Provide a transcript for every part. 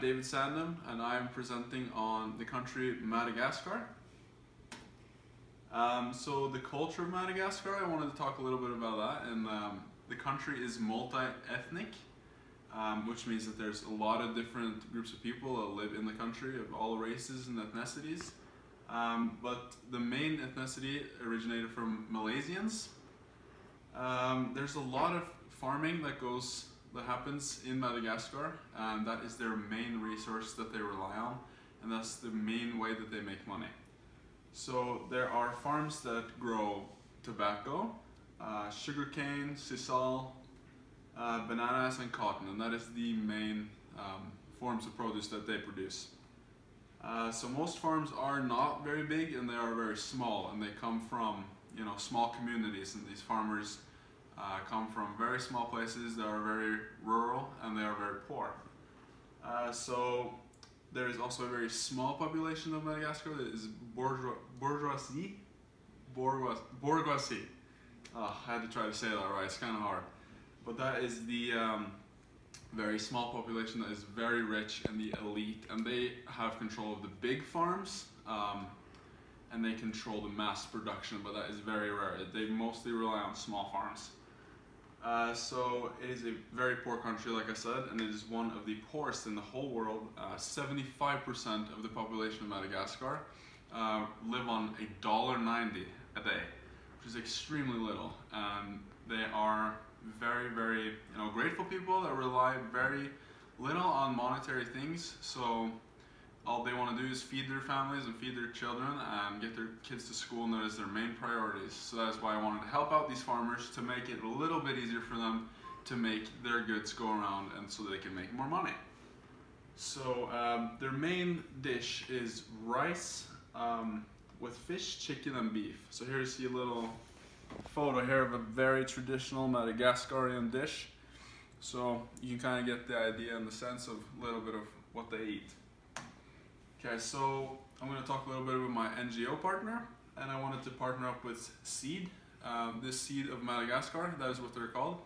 David Sandham, and I am presenting on the country Madagascar. So the culture of Madagascar, I wanted to talk a little bit about that. And the country is multi-ethnic, which means that there's a lot of different groups of people that live in the country of all races and ethnicities. But the main ethnicity originated from Malaysians. There's a lot of farming that happens in Madagascar, and that is their main resource that they rely on, and that's the main way that they make money. So there are farms that grow tobacco, sugarcane, sisal, bananas, and cotton, and that is the main forms of produce that they produce. So most farms are not very big, and they are very small, and they come from small communities, and these farmers come from very small places that are very rural, and they are very poor. So there is also a very small population of Madagascar that is bourgeoisie. I had to try to say that right, it's kind of hard. But that is the very small population that is very rich and the elite, and they have control of the big farms, and they control the mass production, but that is very rare. They mostly rely on small farms. So it is a very poor country, like I said, and it is one of the poorest in the whole world. 75% of the population of Madagascar live on $1.90 a day, which is extremely little. They are very, very grateful people that rely very little on monetary things. So all they want to do is feed their families and feed their children and get their kids to school, and that is their main priorities. So that is why I wanted to help out these farmers to make it a little bit easier for them to make their goods go around, and so they can make more money. So their main dish is rice with fish, chicken, and beef. So here's a little photo here of a very traditional Madagascarian dish. So you can kind of get the idea and the sense of a little bit of what they eat. Okay, so I'm going to talk a little bit about my NGO partner, and I wanted to partner up with Seed, this Seed of Madagascar, that is what they're called.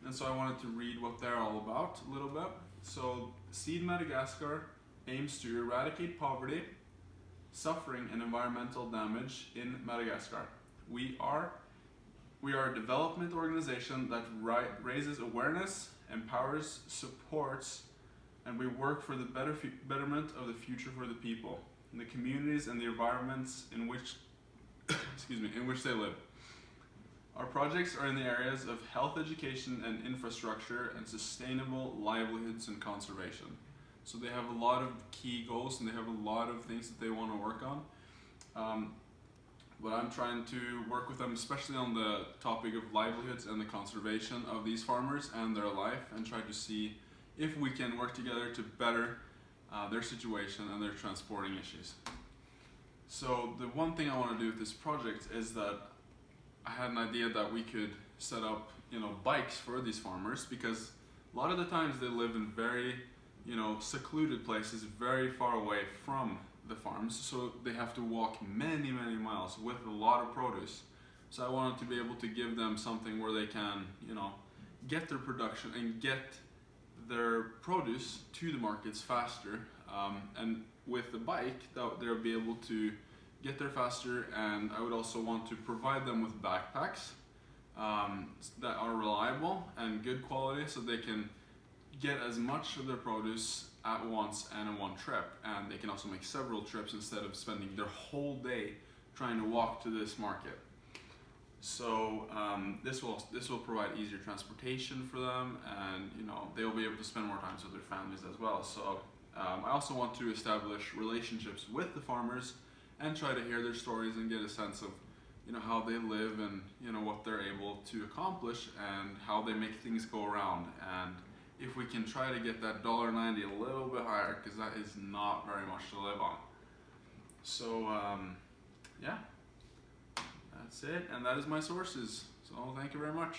And so I wanted to read what they're all about a little bit. So Seed Madagascar aims to eradicate poverty, suffering, and environmental damage in Madagascar. We are a development organization that raises awareness, empowers, supports, and we work for the betterment of the future for the people, in the communities and the environments in which in which they live. Our projects are in the areas of health, education, and infrastructure, and sustainable livelihoods and conservation. So they have a lot of key goals, and they have a lot of things that they want to work on. But I'm trying to work with them, especially on the topic of livelihoods and the conservation of these farmers and their life, and try to see if we can work together to better their situation and their transporting issues. So the one thing I want to do with this project is that I had an idea that we could set up bikes for these farmers, because a lot of the times they live in very secluded places very far away from the farms, so they have to walk many miles with a lot of produce. So I wanted to be able to give them something where they can get their production and get their produce to the markets faster, and with the bike they'll be able to get there faster. And I would also want to provide them with backpacks that are reliable and good quality, so they can get as much of their produce at once and in one trip, and they can also make several trips instead of spending their whole day trying to walk to this market. So this will provide easier transportation for them, and they will be able to spend more time with their families as well. So I also want to establish relationships with the farmers and try to hear their stories and get a sense of how they live, and what they're able to accomplish, and how they make things go around, and if we can try to get that $1.90 a little bit higher, because that is not very much to live on. So yeah, that's it, and that is my sources. So thank you very much.